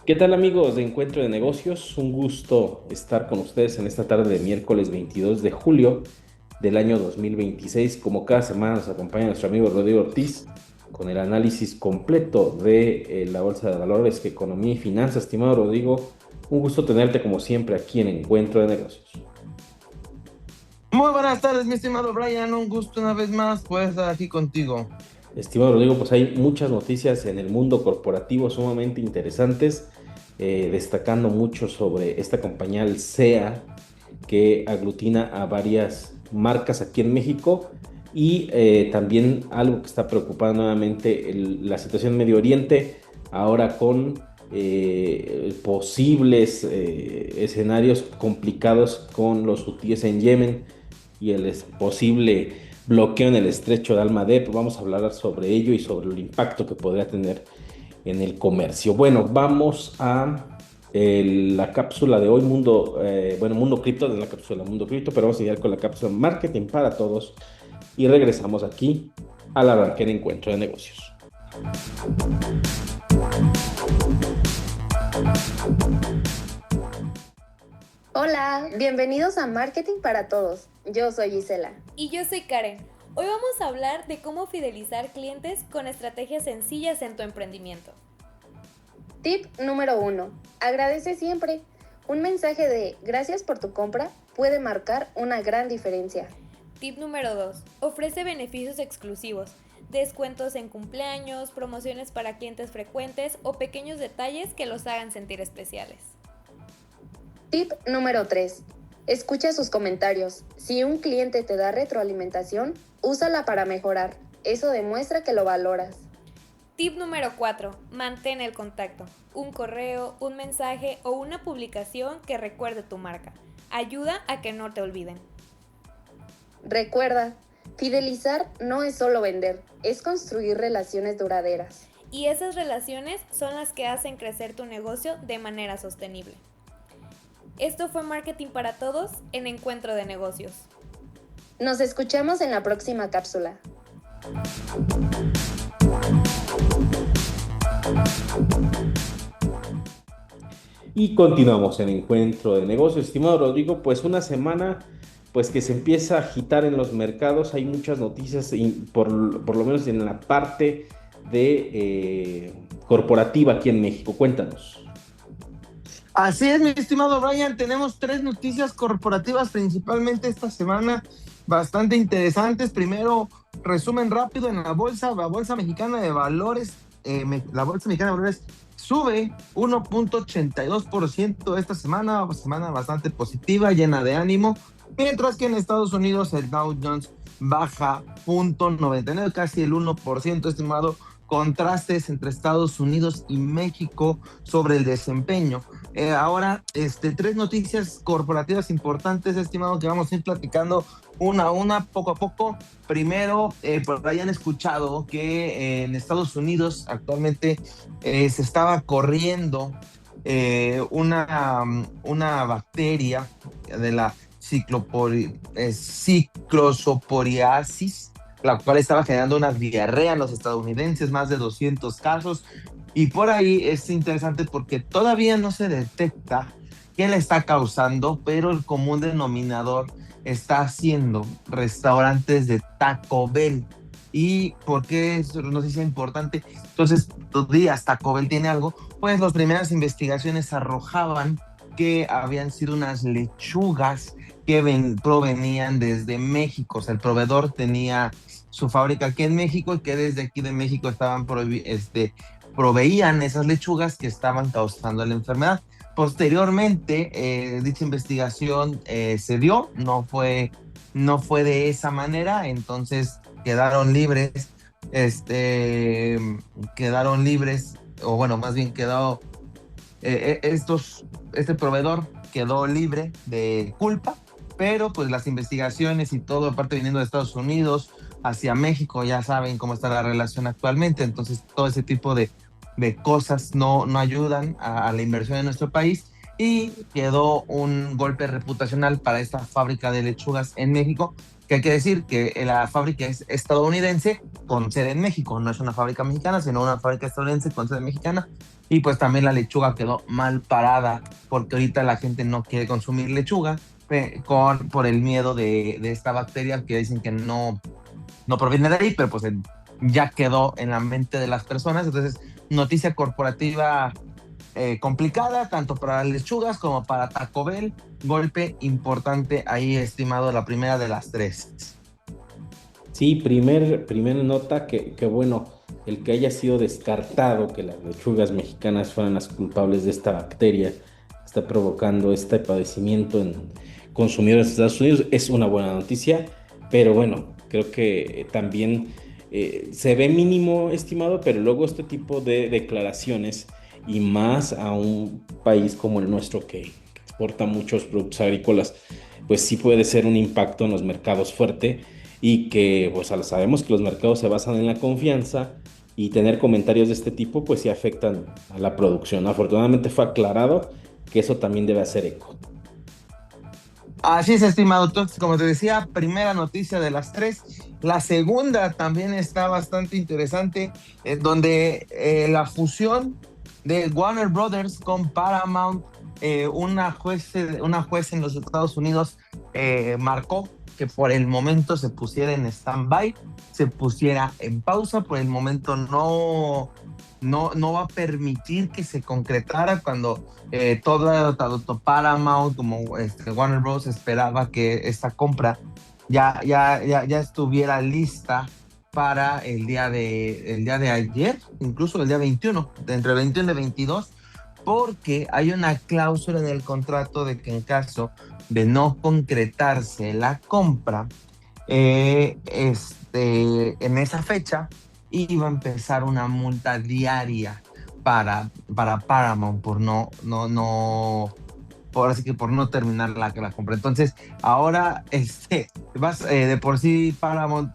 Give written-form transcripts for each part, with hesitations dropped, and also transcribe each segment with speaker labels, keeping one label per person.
Speaker 1: ¿Qué tal amigos de Encuentro de Negocios? Un gusto estar con ustedes en esta tarde de miércoles 22 de julio del año 2026. Como cada semana nos acompaña nuestro amigo Rodrigo Ortiz con el análisis completo de la Bolsa de Valores, Economía y Finanzas. Estimado Rodrigo, un gusto tenerte como siempre aquí en Encuentro de Negocios.
Speaker 2: Muy buenas tardes, mi estimado Brian. Un gusto una vez más poder estar aquí contigo.
Speaker 1: Estimado Rodrigo, pues hay muchas noticias en el mundo corporativo sumamente interesantes, destacando mucho sobre esta compañía Alsea, que aglutina a varias marcas aquí en México, y también algo que está preocupando nuevamente, la situación en Medio Oriente, ahora con posibles escenarios complicados con los hutíes en Yemen y el posible bloqueo en el estrecho de Almadén. Vamos a hablar sobre ello y sobre el impacto que podría tener en el comercio. Bueno, vamos a la cápsula de hoy, Mundo Cripto, de la cápsula Mundo Cripto, pero vamos a seguir con la cápsula Marketing para Todos y regresamos aquí al arranque de Encuentro de Negocios.
Speaker 3: Hola, bienvenidos a Marketing para Todos. Yo soy Gisela.
Speaker 4: Y yo soy Karen. Hoy vamos a hablar de cómo fidelizar clientes con estrategias sencillas en tu emprendimiento.
Speaker 3: Tip número 1. Agradece siempre. Un mensaje de gracias por tu compra puede marcar una gran diferencia.
Speaker 4: Tip número 2. Ofrece beneficios exclusivos. Descuentos en cumpleaños, promociones para clientes frecuentes o pequeños detalles que los hagan sentir especiales.
Speaker 3: Tip número 3. Escucha sus comentarios. Si un cliente te da retroalimentación, úsala para mejorar. Eso demuestra que lo valoras.
Speaker 4: Tip número 4. Mantén el contacto. Un correo, un mensaje o una publicación que recuerde tu marca. Ayuda a que no te olviden.
Speaker 3: Recuerda, fidelizar no es solo vender, es construir relaciones duraderas.
Speaker 4: Y esas relaciones son las que hacen crecer tu negocio de manera sostenible. Esto fue Marketing para Todos en Encuentro de Negocios.
Speaker 3: Nos escuchamos en la próxima cápsula.
Speaker 1: Y continuamos en Encuentro de Negocios. Estimado Rodrigo, pues una semana pues que se empieza a agitar en los mercados. Hay muchas noticias, por lo menos en la parte de corporativa aquí en México. Cuéntanos.
Speaker 2: Así es, mi estimado Brian. Tenemos 3 noticias corporativas principalmente esta semana bastante interesantes. Primero, resumen rápido en la Bolsa Mexicana de Valores. La Bolsa Mexicana de Valores sube 1.82% esta semana bastante positiva, llena de ánimo. Mientras que en Estados Unidos el Dow Jones baja 0.99, casi el 1%, estimado. Contrastes entre Estados Unidos y México sobre el desempeño. Ahora, 3 noticias corporativas importantes, estimado, que vamos a ir platicando una a una, poco a poco. Primero, por ahí han escuchado que en Estados Unidos actualmente se estaba corriendo una bacteria de la ciclosoporiasis, la cual estaba generando una diarrea en los estadounidenses, más de 200 casos. Y por ahí es interesante porque todavía no se detecta qué la está causando, pero el común denominador está haciendo restaurantes de Taco Bell. ¿Y por qué es una noticia importante? Entonces, los días Taco Bell tiene algo, pues las primeras investigaciones arrojaban que habían sido unas lechugas que provenían desde México. O sea, el proveedor tenía su fábrica aquí en México y que desde aquí de México estaban proveían esas lechugas que estaban causando la enfermedad. Posteriormente, dicha investigación se dio, no fue de esa manera, entonces quedaron libres, o bueno, más bien quedó, este proveedor quedó libre de culpa, pero pues las investigaciones y todo, aparte viniendo de Estados Unidos hacia México, ya saben cómo está la relación actualmente, entonces todo ese tipo de cosas no ayudan a la inversión en nuestro país, y quedó un golpe reputacional para esta fábrica de lechugas en México, que hay que decir que la fábrica es estadounidense con sede en México, no es una fábrica mexicana, sino una fábrica estadounidense con sede mexicana, y pues también la lechuga quedó mal parada, porque ahorita la gente no quiere consumir lechuga por el miedo de esta bacteria que dicen que no proviene de ahí, pero pues ya quedó en la mente de las personas. Entonces, noticia corporativa complicada, tanto para las lechugas como para Taco Bell. Golpe importante ahí, estimado, la primera de las tres.
Speaker 1: Sí, primer nota que bueno, el que haya sido descartado que las lechugas mexicanas fueran las culpables de esta bacteria que está provocando este padecimiento en consumidores de Estados Unidos es una buena noticia, pero bueno, creo que también se ve mínimo, estimado, pero luego este tipo de declaraciones y más a un país como el nuestro que exporta muchos productos agrícolas, pues sí puede ser un impacto en los mercados fuerte y que pues sabemos que los mercados se basan en la confianza y tener comentarios de este tipo pues sí afectan a la producción. Afortunadamente fue aclarado que eso también debe hacer eco.
Speaker 2: Así es, estimado. Entonces, como te decía, primera noticia de las tres. La segunda también está bastante interesante, donde la fusión de Warner Brothers con Paramount, una juez en los Estados Unidos marcó que por el momento se pusiera en stand-by, se pusiera en pausa. Por el momento no va a permitir que se concretara cuando tanto Paramount como Warner Bros. Esperaba que esta compra ya estuviera lista para el día de ayer, incluso el día 21, entre 21 y 22, porque hay una cláusula en el contrato de que en caso de no concretarse la compra, en esa fecha iba a empezar una multa diaria para Paramount por así que por no terminar la compra. Entonces, ahora de por sí Paramount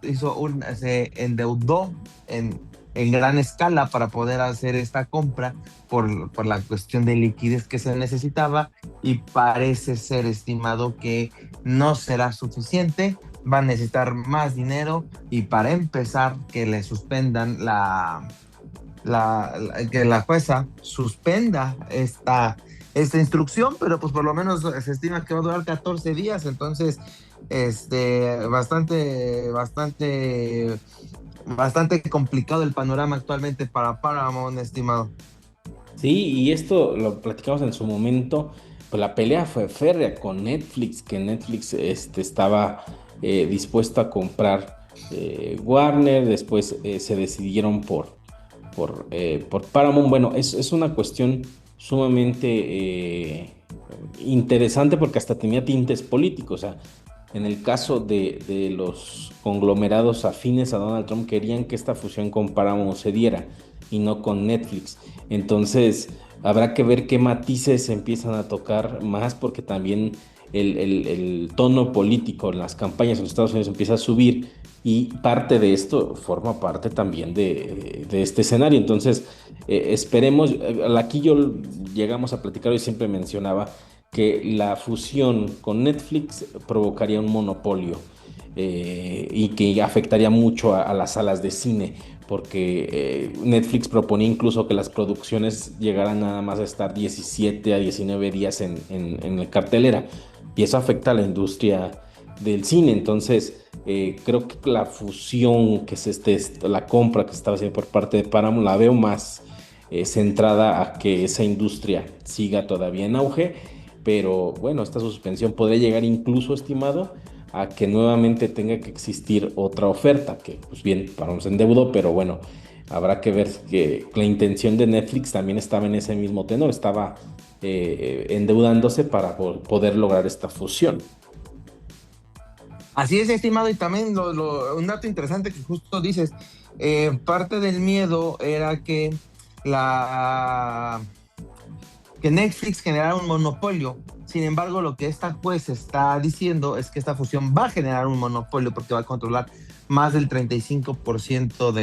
Speaker 2: se endeudó en gran escala para poder hacer esta compra por la cuestión de liquidez que se necesitaba, y parece ser, estimado, que no será suficiente. Va a necesitar más dinero, y para empezar que le suspendan que la jueza suspenda esta instrucción, pero pues por lo menos se estima que va a durar 14 días, entonces bastante complicado el panorama actualmente para Paramount, estimado.
Speaker 1: Sí, y esto lo platicamos en su momento, pues la pelea fue férrea con Netflix, que Netflix estaba dispuesto a comprar Warner, después se decidieron por Paramount. Bueno, es una cuestión sumamente interesante porque hasta tenía tintes políticos. O sea, en el caso de los conglomerados afines a Donald Trump, querían que esta fusión con Paramount se diera y no con Netflix. Entonces, habrá que ver qué matices empiezan a tocar más, porque también el tono político en las campañas en los Estados Unidos empieza a subir, y parte de esto forma parte también de este escenario. Entonces, esperemos, aquí yo llegamos a platicar y siempre mencionaba que la fusión con Netflix provocaría un monopolio y que afectaría mucho a las salas de cine, porque Netflix proponía incluso que las producciones llegaran nada más a estar 17 a 19 días en la cartelera, y eso afecta a la industria del cine. Entonces, creo que la fusión que es la compra que se estaba haciendo por parte de Paramount, la veo más centrada a que esa industria siga todavía en auge. Pero bueno, esta suspensión podría llegar incluso, estimado, a que nuevamente tenga que existir otra oferta, que pues bien, Paramount se endeudó, pero bueno, habrá que ver que la intención de Netflix también estaba en ese mismo tenor, estaba endeudándose para poder lograr esta fusión.
Speaker 2: Así es, estimado, y también un dato interesante que justo dices, parte del miedo era que Netflix generara un monopolio. Sin embargo, lo que esta juez está diciendo es que esta fusión va a generar un monopolio, porque va a controlar más del 35%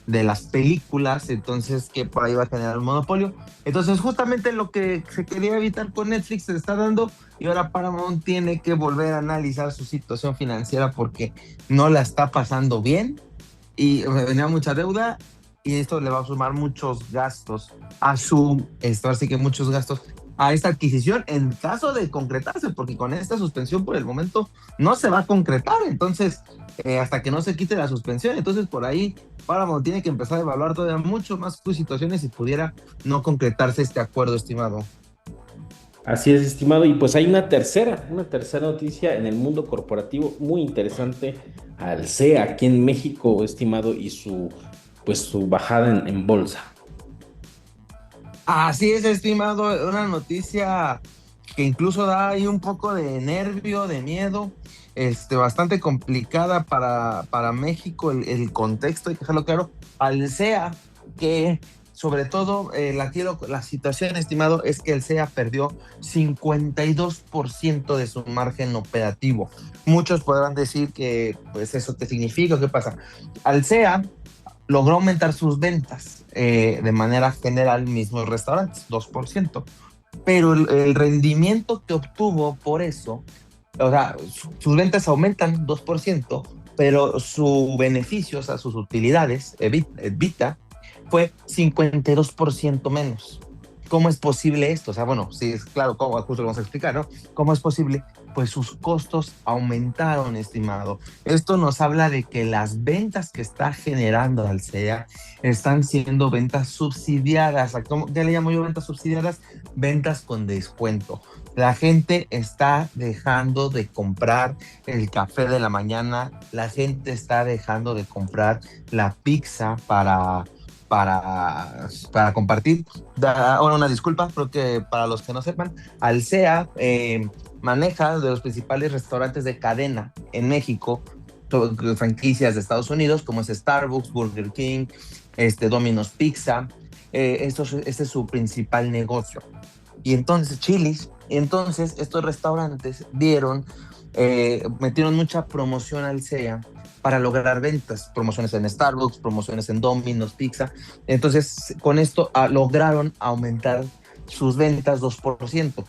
Speaker 2: de las películas, entonces que por ahí va a generar un monopolio. Entonces justamente lo que se quería evitar con Netflix se está dando, y ahora Paramount tiene que volver a analizar su situación financiera porque no la está pasando bien y venía mucha deuda, y esto le va a sumar muchos gastos así que muchos gastos a esta adquisición en caso de concretarse, porque con esta suspensión por el momento no se va a concretar, entonces hasta que no se quite la suspensión, entonces por ahí Paramount tiene que empezar a evaluar todavía mucho más sus situaciones si pudiera no concretarse este acuerdo, estimado.
Speaker 1: Así es, estimado. Y pues hay una tercera noticia en el mundo corporativo muy interesante. Alsea aquí en México, estimado, y su bajada en bolsa.
Speaker 2: Así es, estimado, una noticia que incluso da ahí un poco de nervio, de miedo, bastante complicada para México, el contexto, hay que dejarlo claro. Alsea, que sobre todo la situación, estimado, es que Alsea perdió 52% de su margen operativo. Muchos podrán decir que, pues, ¿eso qué significa? ¿Qué pasa? Alsea logró aumentar sus ventas de manera general, mismos restaurantes, 2%, pero el rendimiento que obtuvo por eso, o sea, sus ventas aumentan 2%, pero su beneficio, o sea, sus utilidades, EBITDA, fue 52% menos. ¿Cómo es posible esto? O sea, bueno, sí, es claro, justo lo vamos a explicar, ¿no? ¿Cómo es posible? Pues sus costos aumentaron, estimado. Esto nos habla de que las ventas que está generando Alsea están siendo ventas subsidiadas. ¿Qué le llamo yo ventas subsidiadas? Ventas con descuento. La gente está dejando de comprar el café de la mañana, la gente está dejando de comprar la pizza para compartir. Ahora una disculpa, porque para los que no sepan, Alsea maneja de los principales restaurantes de cadena en México, franquicias de Estados Unidos como es Starbucks, Burger King, Domino's Pizza. Este es su principal negocio. Y entonces Chili's, entonces estos restaurantes metieron mucha promoción al Alsea para lograr ventas, promociones en Starbucks, promociones en Domino's Pizza. Entonces, con esto lograron aumentar sus ventas 2%.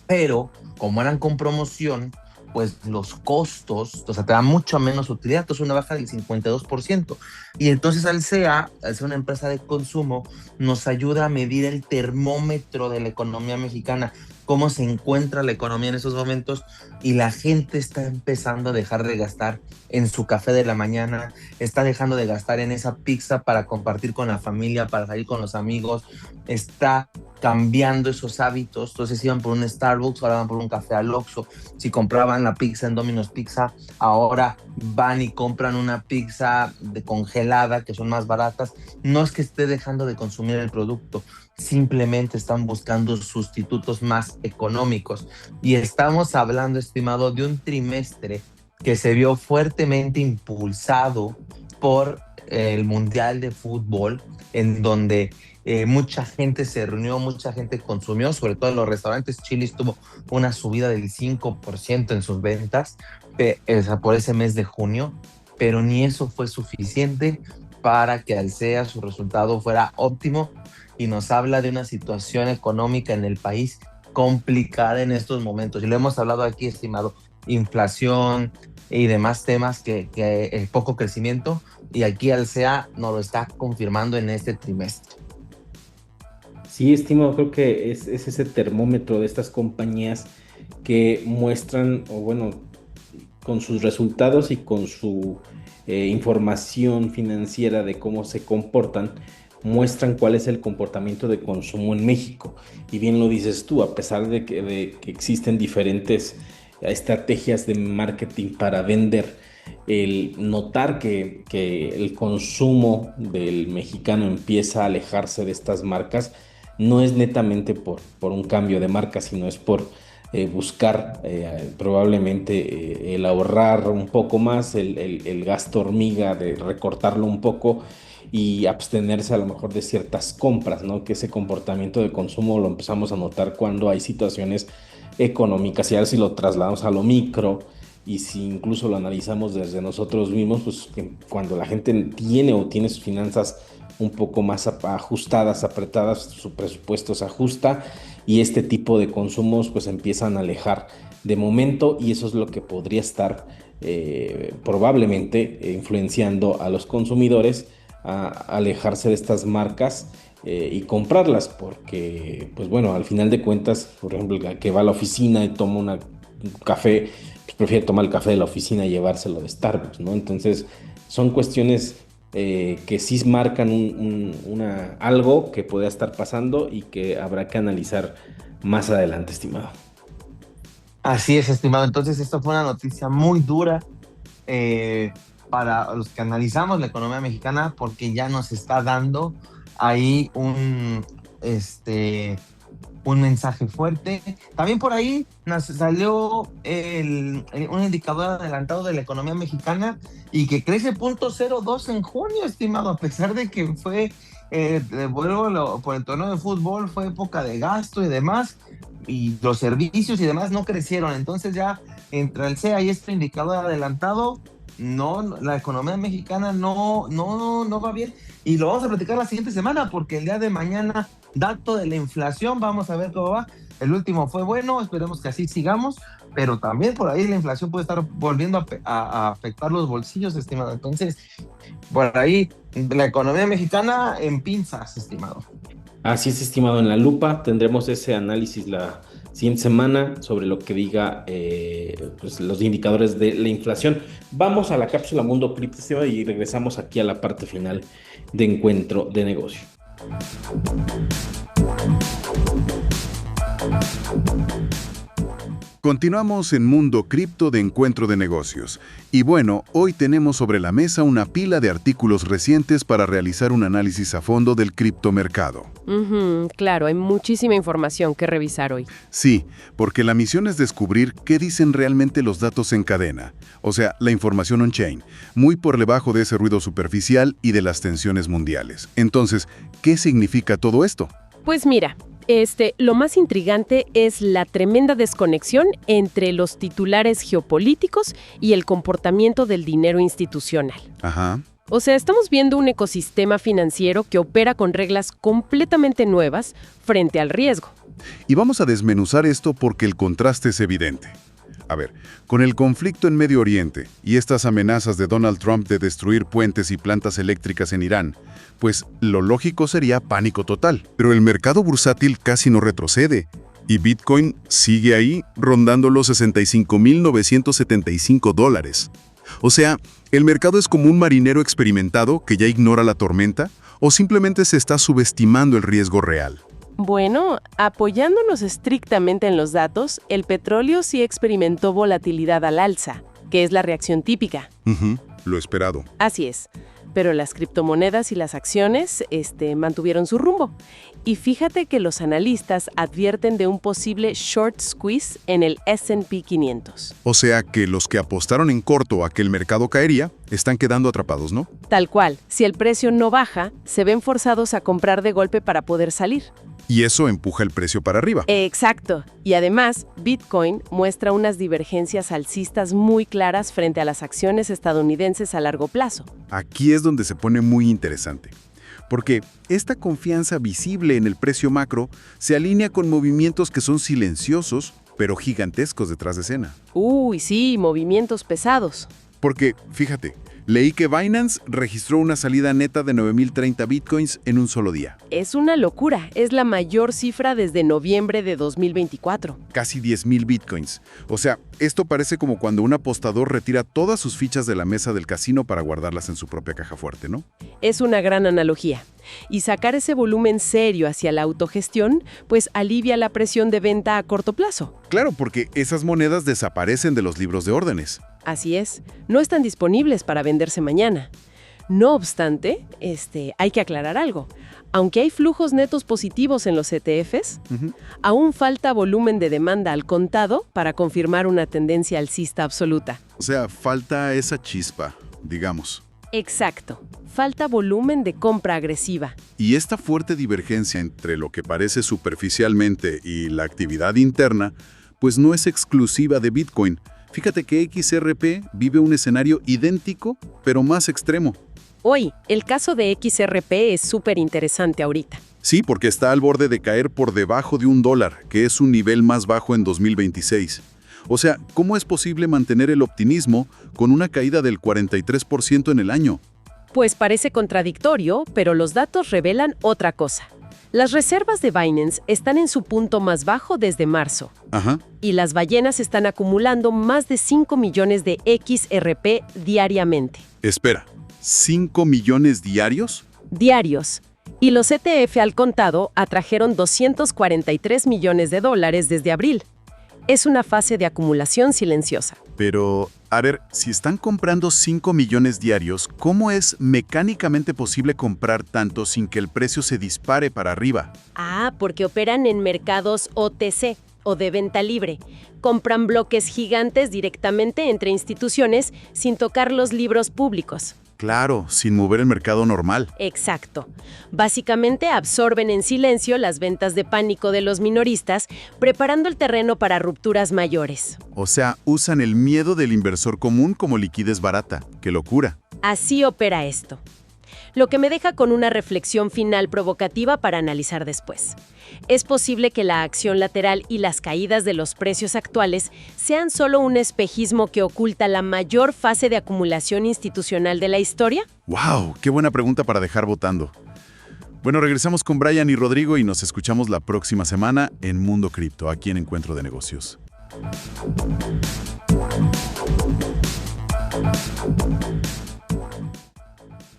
Speaker 2: Pero, como eran con promoción, pues los costos, o sea, te da mucho menos utilidad, entonces una baja del 52%. Y entonces Alsea, al ser una empresa de consumo, nos ayuda a medir el termómetro de la economía mexicana, cómo se encuentra la economía en esos momentos, y la gente está empezando a dejar de gastar en su café de la mañana, está dejando de gastar en esa pizza para compartir con la familia, para salir con los amigos, está cambiando esos hábitos. Entonces iban por un Starbucks, ahora van por un café al Oxxo. Si compraban la pizza en Domino's Pizza, ahora van y compran una pizza congelada, que son más baratas. No es que esté dejando de consumir el producto, simplemente están buscando sustitutos más económicos. Y estamos hablando, estimado, de un trimestre que se vio fuertemente impulsado por el Mundial de Fútbol, en donde mucha gente se reunió, mucha gente consumió, sobre todo en los restaurantes. Chili's tuvo una subida del 5% en sus ventas por ese mes de junio, pero ni eso fue suficiente para que Alsea su resultado fuera óptimo, y nos habla de una situación económica en el país complicada en estos momentos. Y lo hemos hablado aquí, estimado, inflación y demás temas, que poco crecimiento, y aquí Alsea nos lo está confirmando en este trimestre.
Speaker 1: Sí, estimado, creo que es ese termómetro de estas compañías que muestran, o bueno, con sus resultados y con su información financiera de cómo se comportan, muestran cuál es el comportamiento de consumo en México. Y bien lo dices tú, a pesar de que existen diferentes estrategias de marketing para vender, el notar que el consumo del mexicano empieza a alejarse de estas marcas, no es netamente por un cambio de marca, sino es por buscar probablemente el ahorrar un poco más, el gasto hormiga, de recortarlo un poco y abstenerse a lo mejor de ciertas compras, ¿no? Que ese comportamiento de consumo lo empezamos a notar cuando hay situaciones económicas, y ahora si lo trasladamos a lo micro, y si incluso lo analizamos desde nosotros mismos, pues que cuando la gente tiene sus finanzas un poco más ajustadas, apretadas, su presupuesto se ajusta y este tipo de consumos pues empiezan a alejar de momento, y eso es lo que podría estar probablemente influenciando a los consumidores a alejarse de estas marcas y comprarlas, porque pues bueno, al final de cuentas, por ejemplo, el que va a la oficina y toma un café, pues prefiere tomar el café de la oficina y llevárselo de Starbucks, ¿no? Entonces son cuestiones que sí marcan algo que pueda estar pasando y que habrá que analizar más adelante, estimado.
Speaker 2: Así es, estimado. Entonces, esto fue una noticia muy dura para los que analizamos la economía mexicana, porque ya nos está dando ahí un mensaje fuerte. También por ahí nos salió un indicador adelantado de la economía mexicana y que crece 0.02 en junio, estimado, a pesar de que fue, por el torneo de fútbol, fue época de gasto y demás, y los servicios y demás no crecieron. Entonces ya entre el CEA y este indicador adelantado, no, la economía mexicana no va bien, y lo vamos a platicar la siguiente semana, porque el día de mañana, dato de la inflación, vamos a ver cómo va. El último fue bueno, esperemos que así sigamos, pero también por ahí la inflación puede estar volviendo a afectar los bolsillos, estimado. Entonces, por ahí la economía mexicana en pinzas, estimado.
Speaker 1: Así es, estimado, en la lupa tendremos ese análisis la siguiente semana sobre lo que diga pues los indicadores de la inflación. Vamos a la cápsula Mundo Cripto y regresamos aquí a la parte final de Encuentro de Negocio.
Speaker 5: Continuamos en Mundo Cripto de Encuentro de Negocios. Y bueno, hoy tenemos sobre la mesa una pila de artículos recientes para realizar un análisis a fondo del criptomercado.
Speaker 6: Claro, hay muchísima información que revisar hoy.
Speaker 5: Sí, porque la misión es descubrir qué dicen realmente los datos en cadena, o sea, la información on-chain, muy por debajo de ese ruido superficial y de las tensiones mundiales. Entonces, ¿qué significa todo esto?
Speaker 6: Pues mira, lo más intrigante es la tremenda desconexión entre los titulares geopolíticos y el comportamiento del dinero institucional.
Speaker 5: Ajá.
Speaker 6: O sea, estamos viendo un ecosistema financiero que opera con reglas completamente nuevas frente al riesgo.
Speaker 5: Y vamos a desmenuzar esto porque el contraste es evidente. A ver, con el conflicto en Medio Oriente y estas amenazas de Donald Trump de destruir puentes y plantas eléctricas en Irán, pues lo lógico sería pánico total. Pero el mercado bursátil casi no retrocede y Bitcoin sigue ahí rondando los $65,975. O sea, ¿el mercado es como un marinero experimentado que ya ignora la tormenta o simplemente se está subestimando el riesgo real?
Speaker 6: Bueno, apoyándonos estrictamente en los datos, el petróleo sí experimentó volatilidad al alza, que es la reacción típica.
Speaker 5: Lo esperado.
Speaker 6: Así es. Pero las criptomonedas y las acciones, mantuvieron su rumbo. Y fíjate que los analistas advierten de un posible short squeeze en el S&P 500.
Speaker 5: O sea que los que apostaron en corto a que el mercado caería, están quedando atrapados, ¿no?
Speaker 6: Tal cual. Si el precio no baja, se ven forzados a comprar de golpe para poder salir.
Speaker 5: Y eso empuja el precio para arriba.
Speaker 6: Exacto. Y además, Bitcoin muestra unas divergencias alcistas muy claras frente a las acciones estadounidenses a largo plazo.
Speaker 5: Aquí es donde se pone muy interesante. Porque esta confianza visible en el precio macro se alinea con movimientos que son silenciosos, pero gigantescos detrás de escena.
Speaker 6: Uy, sí, movimientos pesados.
Speaker 5: Porque, fíjate, leí que Binance registró una salida neta de 9.030 bitcoins en un solo día.
Speaker 6: Es una locura, es la mayor cifra desde noviembre de 2024.
Speaker 5: Casi 10.000 bitcoins. O sea, esto parece como cuando un apostador retira todas sus fichas de la mesa del casino para guardarlas en su propia caja fuerte, ¿no?
Speaker 6: Es una gran analogía. Y sacar ese volumen serio hacia la autogestión, pues alivia la presión de venta a corto plazo.
Speaker 5: Claro, porque esas monedas desaparecen de los libros de órdenes.
Speaker 6: Así es, no están disponibles para venderse mañana. No obstante, hay que aclarar algo. Aunque hay flujos netos positivos en los ETFs, aún falta volumen de demanda al contado para confirmar una tendencia alcista absoluta.
Speaker 5: O sea, falta esa chispa, digamos.
Speaker 6: Exacto. Falta volumen de compra agresiva.
Speaker 5: Y esta fuerte divergencia entre lo que parece superficialmente y la actividad interna, pues no es exclusiva de Bitcoin. Fíjate que XRP vive un escenario idéntico, pero más extremo.
Speaker 6: Hoy, el caso de XRP es súper interesante ahorita.
Speaker 5: Sí, porque está al borde de caer por debajo de $1, que es un nivel más bajo en 2026. O sea, ¿cómo es posible mantener el optimismo con una caída del 43% en el año?
Speaker 6: Pues parece contradictorio, pero los datos revelan otra cosa. Las reservas de Binance están en su punto más bajo desde marzo.
Speaker 5: Ajá.
Speaker 6: Y las ballenas están acumulando más de 5 millones de XRP diariamente.
Speaker 5: Espera, ¿5 millones diarios?
Speaker 6: Diarios. Y los ETF al contado atrajeron $243 millones desde abril. Es una fase de acumulación silenciosa.
Speaker 5: Pero, a ver, si están comprando 5 millones diarios, ¿cómo es mecánicamente posible comprar tanto sin que el precio se dispare para arriba?
Speaker 6: Porque operan en mercados OTC o de venta libre. Compran bloques gigantes directamente entre instituciones sin tocar los libros públicos.
Speaker 5: Claro, sin mover el mercado normal.
Speaker 6: Exacto. Básicamente absorben en silencio las ventas de pánico de los minoristas, preparando el terreno para rupturas mayores.
Speaker 5: O sea, usan el miedo del inversor común como liquidez barata. ¡Qué locura!
Speaker 6: Así opera esto. Lo que me deja con una reflexión final provocativa para analizar después. Es posible que la acción lateral y las caídas de los precios actuales sean solo un espejismo que oculta la mayor fase de acumulación institucional de la historia.
Speaker 5: ¡Wow! ¡Qué buena pregunta para dejar votando! Bueno, regresamos con Brian y Rodrigo y nos escuchamos la próxima semana en Mundo Cripto, aquí en Encuentro de Negocios.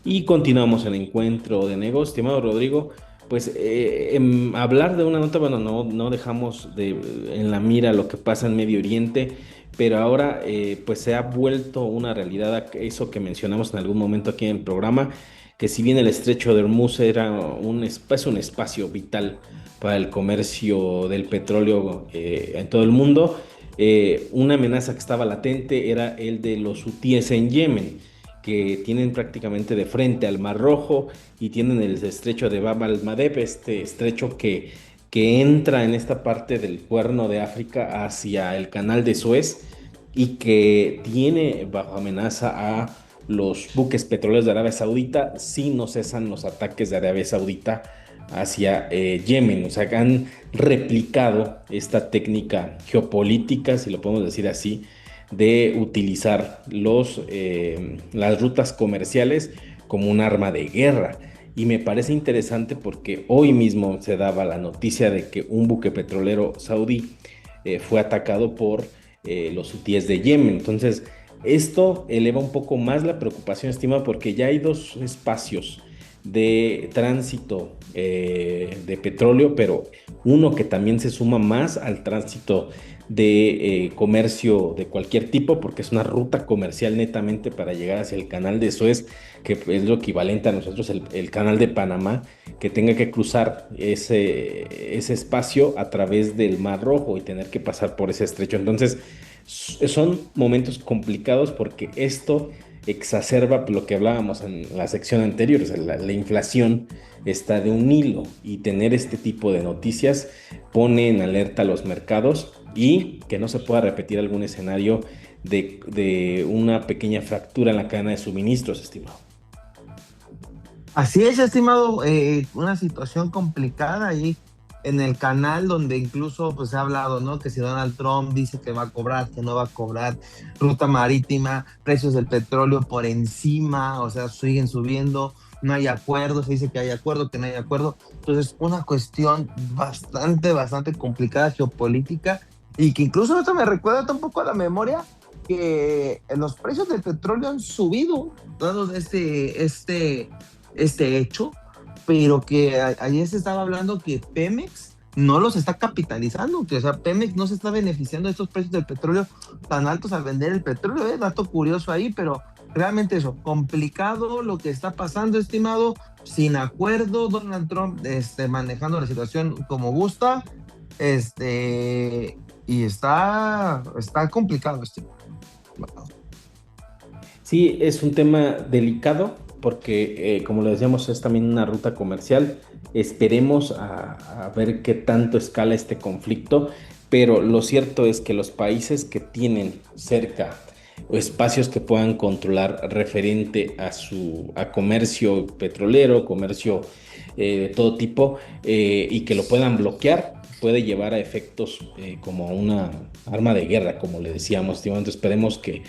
Speaker 1: Y continuamos el Encuentro de Negocios. Estimado Rodrigo, pues hablar de una nota, bueno, no dejamos en la mira lo que pasa en Medio Oriente, pero ahora pues se ha vuelto una realidad eso que mencionamos en algún momento aquí en el programa, que si bien el Estrecho de Hormuz era un espacio vital para el comercio del petróleo en todo el mundo, una amenaza que estaba latente era el de los hutíes en Yemen, que tienen prácticamente de frente al Mar Rojo y tienen el estrecho de Bab al-Mandeb, este estrecho que entra en esta parte del Cuerno de África hacia el Canal de Suez y que tiene bajo amenaza a los buques petroleros de Arabia Saudita si no cesan los ataques de Arabia Saudita hacia Yemen. O sea, que han replicado esta técnica geopolítica, si lo podemos decir así, de utilizar las rutas comerciales como un arma de guerra. Y me parece interesante porque hoy mismo se daba la noticia de que un buque petrolero saudí fue atacado por los hutíes de Yemen. Entonces, esto eleva un poco más la preocupación, estimado, porque ya hay dos espacios de tránsito de petróleo, pero uno que también se suma más al tránsito de comercio de cualquier tipo, porque es una ruta comercial netamente para llegar hacia el Canal de Suez, que es lo equivalente a nosotros el Canal de Panamá, que tenga que cruzar ese espacio a través del Mar Rojo y tener que pasar por ese estrecho. Entonces son momentos complicados porque esto exacerba lo que hablábamos en la sección anterior. O sea, la inflación está de un hilo y tener este tipo de noticias pone en alerta a los mercados y que no se pueda repetir algún escenario de una pequeña fractura en la cadena de suministros, estimado.
Speaker 2: Así es, estimado, una situación complicada ahí en el canal, donde incluso pues se ha hablado, ¿no? Que si Donald Trump dice que va a cobrar, que no va a cobrar, ruta marítima, precios del petróleo por encima, o sea, siguen subiendo, no hay acuerdo, se dice que hay acuerdo, que no hay acuerdo. Entonces, una cuestión bastante complicada geopolítica, y que incluso esto me recuerda un poco a la memoria que los precios del petróleo han subido, dado este hecho, pero que ayer se estaba hablando que Pemex no los está capitalizando, que o sea, Pemex no se está beneficiando de estos precios del petróleo tan altos al vender el petróleo. Dato curioso ahí, pero realmente eso, complicado lo que está pasando, estimado, sin acuerdo, Donald Trump manejando la situación como gusta, y está complicado, estimado.
Speaker 1: Sí, es un tema delicado porque, como lo decíamos, es también una ruta comercial. Esperemos a ver qué tanto escala este conflicto. pero lo cierto es que los países que tienen cerca o espacios que puedan controlar referente a comercio petrolero, comercio de todo tipo, y que lo puedan bloquear, puede llevar a efectos como una arma de guerra, como le decíamos, estimado. Esperemos que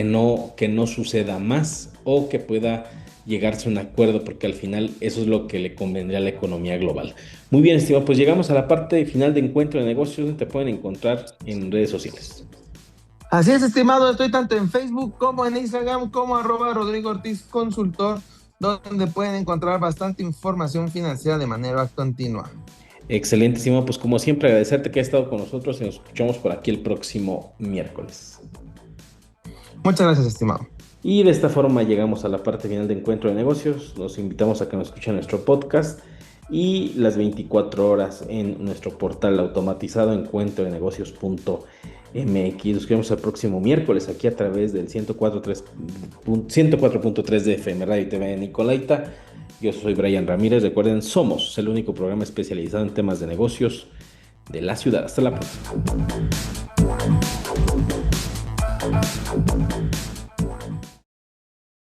Speaker 1: no suceda más, o que pueda llegarse a un acuerdo, porque al final eso es lo que le convendría a la economía global. Muy bien, estimado, pues llegamos a la parte final de Encuentro de Negocios, donde te pueden encontrar en redes sociales.
Speaker 2: Así es, estimado, estoy tanto en Facebook como en Instagram como @Rodrigo Ortiz Consultor, donde pueden encontrar bastante información financiera de manera continua.
Speaker 1: Excelente, estimado, pues como siempre agradecerte que has estado con nosotros y nos escuchamos por aquí el próximo miércoles.
Speaker 2: Muchas gracias, estimado.
Speaker 1: Y de esta forma llegamos a la parte final de Encuentro de Negocios. Los invitamos a que nos escuchen nuestro podcast y las 24 horas en nuestro portal automatizado encuentrodenegocios.mx. Nos vemos el próximo miércoles aquí a través del 104.3 de FM Radio y TV de Nicolaita. Yo soy Brian Ramírez. Recuerden, somos el único programa especializado en temas de negocios de la ciudad. Hasta la próxima.